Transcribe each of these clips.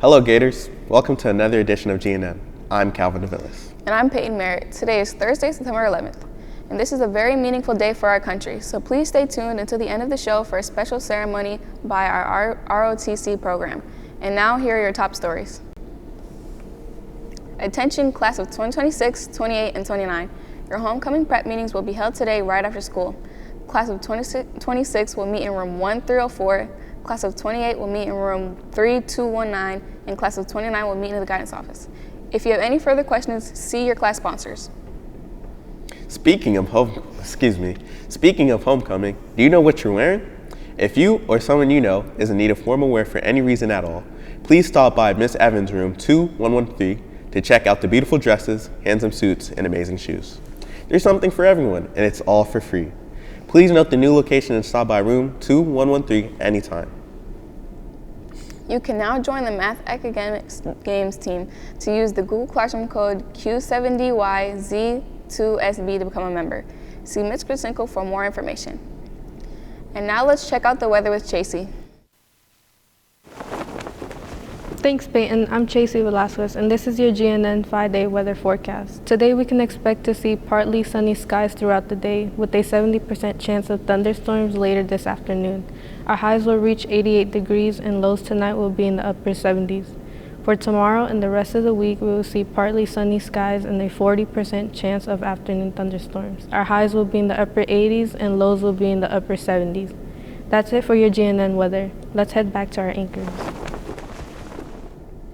Hello Gators, welcome to another edition of GNN. I'm Calvin DeVillis. And I'm Peyton Merritt. Today is Thursday, September 11th, and this is a very meaningful day for our country, so please stay tuned until the end of the show for a special ceremony by our ROTC program. And now here are your top stories. Attention class of 2026, 28, and 29. Your homecoming prep meetings will be held today right after school. Class of 26 will meet in room 1304. Class of 28 will meet in room 3219, and class of 29 will meet in the guidance office. If you have any further questions, see your class sponsors. Speaking of homecoming, do you know what you're wearing? If you or someone you know is in need of formal wear for any reason at all, please stop by Miss Evans' room 2113 to check out the beautiful dresses, handsome suits, and amazing shoes. There's something for everyone, and it's all for free. Please note the new location and stop by room 2113 anytime. You can now join the Math Academics Games team to use the Google Classroom code Q7DYZ2SB to become a member. See Ms. Krasinko for more information. And now let's check out the weather with Chasey. Thanks, Peyton. I'm Chasey Velasquez, and this is your GNN 5-day weather forecast. Today, we can expect to see partly sunny skies throughout the day, with a 70% chance of thunderstorms later this afternoon. Our highs will reach 88 degrees, and lows tonight will be in the upper 70s. For tomorrow and the rest of the week, we will see partly sunny skies and a 40% chance of afternoon thunderstorms. Our highs will be in the upper 80s, and lows will be in the upper 70s. That's it for your GNN weather. Let's head back to our anchors.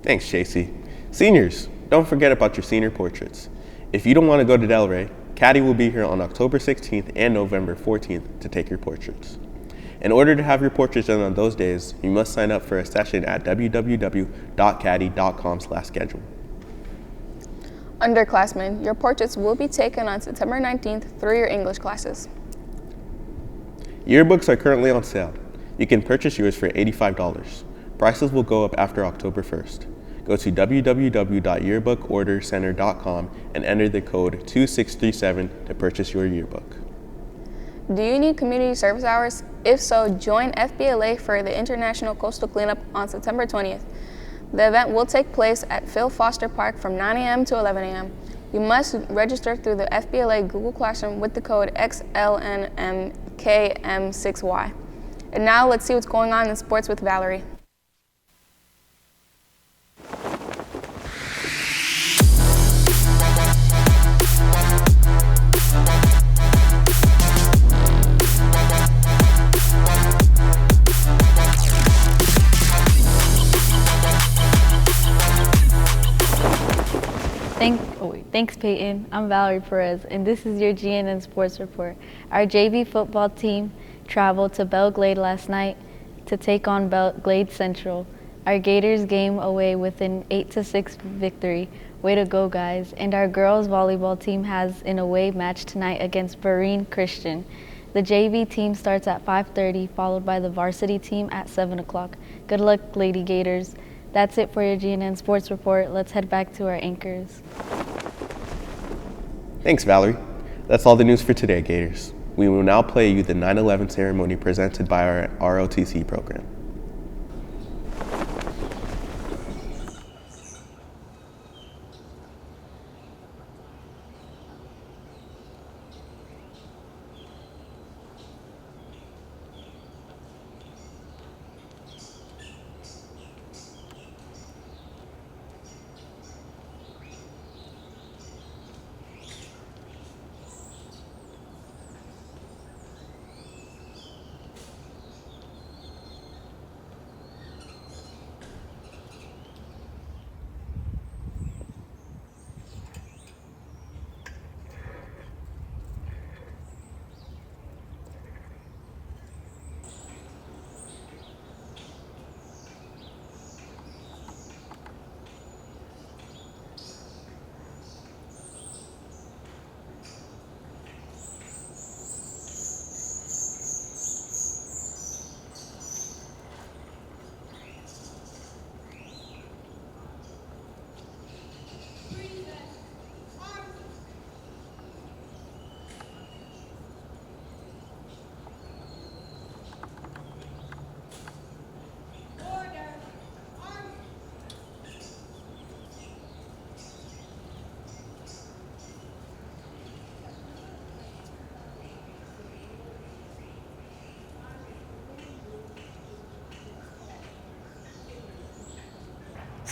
Thanks, Chasey. Seniors, don't forget about your senior portraits. If you don't want to go to Delray, Caddy will be here on October 16th and November 14th to take your portraits. In order to have your portraits done on those days, you must sign up for a session at www.caddy.com/schedule. Underclassmen, your portraits will be taken on September 19th through your English classes. Yearbooks are currently on sale. You can purchase yours for $85. Prices will go up after October 1st. Go to www.yearbookordercenter.com and enter the code 2637 to purchase your yearbook. Do you need community service hours? If so, join FBLA for the International Coastal Cleanup on September 20th. The event will take place at Phil Foster Park from 9 a.m. to 11 a.m. You must register through the FBLA Google Classroom with the code XLNMKM6Y. And now let's see what's going on in sports with Valerie. Thanks, Peyton. I'm Valerie Perez, and this is your GNN Sports Report. Our JV football team traveled to Belle Glade last night to take on Belle Glade Central. Our Gators came away with an 8-6 victory. Way to go, guys. And our girls volleyball team has an away match tonight against Berean Christian. The JV team starts at 5:30, followed by the varsity team at 7 o'clock. Good luck, Lady Gators. That's it for your GNN Sports Report. Let's head back to our anchors. Thanks, Valerie. That's all the news for today, Gators. We will now play you the 9/11 ceremony presented by our ROTC program.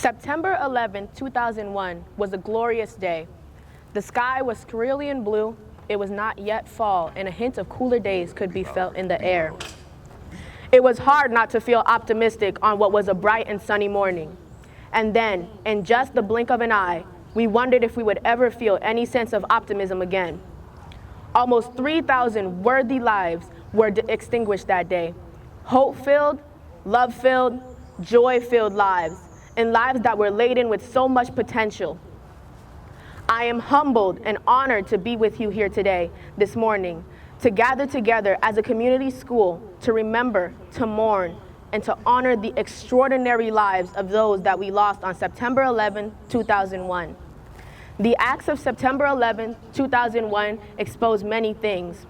September 11, 2001 was a glorious day. The sky was cerulean blue, it was not yet fall, and a hint of cooler days could be felt in the air. It was hard not to feel optimistic on what was a bright and sunny morning. And then, in just the blink of an eye, we wondered if we would ever feel any sense of optimism again. Almost 3,000 worthy lives were extinguished that day. Hope-filled, love-filled, joy-filled lives, and lives that were laden with so much potential. I am humbled and honored to be with you here today, this morning, to gather together as a community school to remember, to mourn, and to honor the extraordinary lives of those that we lost on September 11, 2001. The acts of September 11, 2001 exposed many things.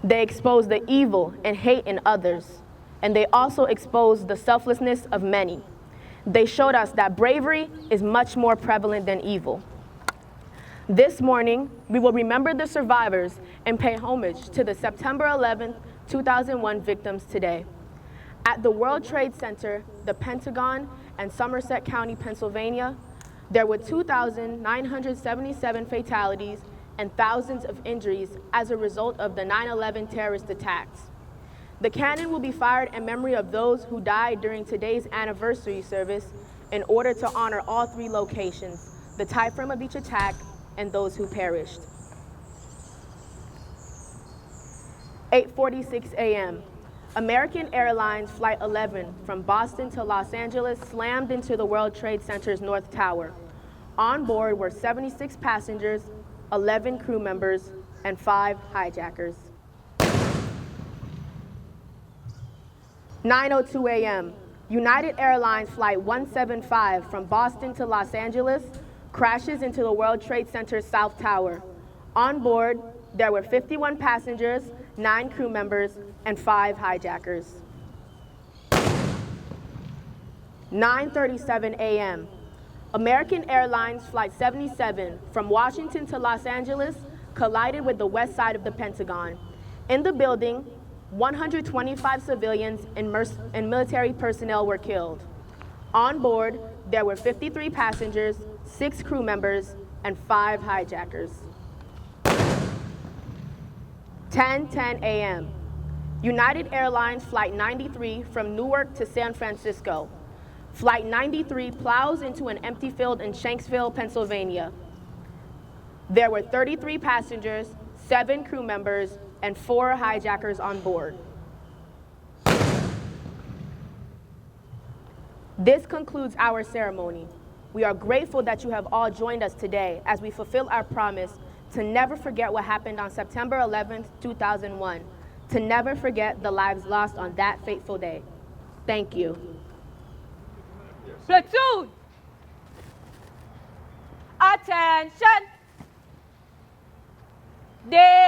They exposed the evil and hate in others, and they also exposed the selflessness of many. They showed us that bravery is much more prevalent than evil. This morning, we will remember the survivors and pay homage to the September 11, 2001 victims today. At the World Trade Center, the Pentagon, and Somerset County, Pennsylvania, there were 2,977 fatalities and thousands of injuries as a result of the 9/11 terrorist attacks. The cannon will be fired in memory of those who died during today's anniversary service in order to honor all three locations, the time frame of each attack, and those who perished. 8:46 a.m. American Airlines Flight 11 from Boston to Los Angeles slammed into the World Trade Center's North Tower. On board were 76 passengers, 11 crew members, and 5 hijackers. 9:02 a.m. United Airlines Flight 175 from Boston to Los Angeles crashes into the World Trade Center's South Tower. On board, there were 51 passengers, 9 crew members, and 5 hijackers. 9:37 a.m. American Airlines Flight 77 from Washington to Los Angeles collided with the west side of the Pentagon. In the building, 125 civilians and military personnel were killed. On board, there were 53 passengers, 6 crew members, and 5 hijackers. 10:10 a.m. United Airlines Flight 93 from Newark to San Francisco. Flight 93 plows into an empty field in Shanksville, Pennsylvania. There were 33 passengers, 7 crew members, and 4 hijackers on board. This concludes our ceremony. We are grateful that you have all joined us today as we fulfill our promise to never forget what happened on September 11th, 2001, to never forget the lives lost on that fateful day. Thank you. Platoon! Attention! Day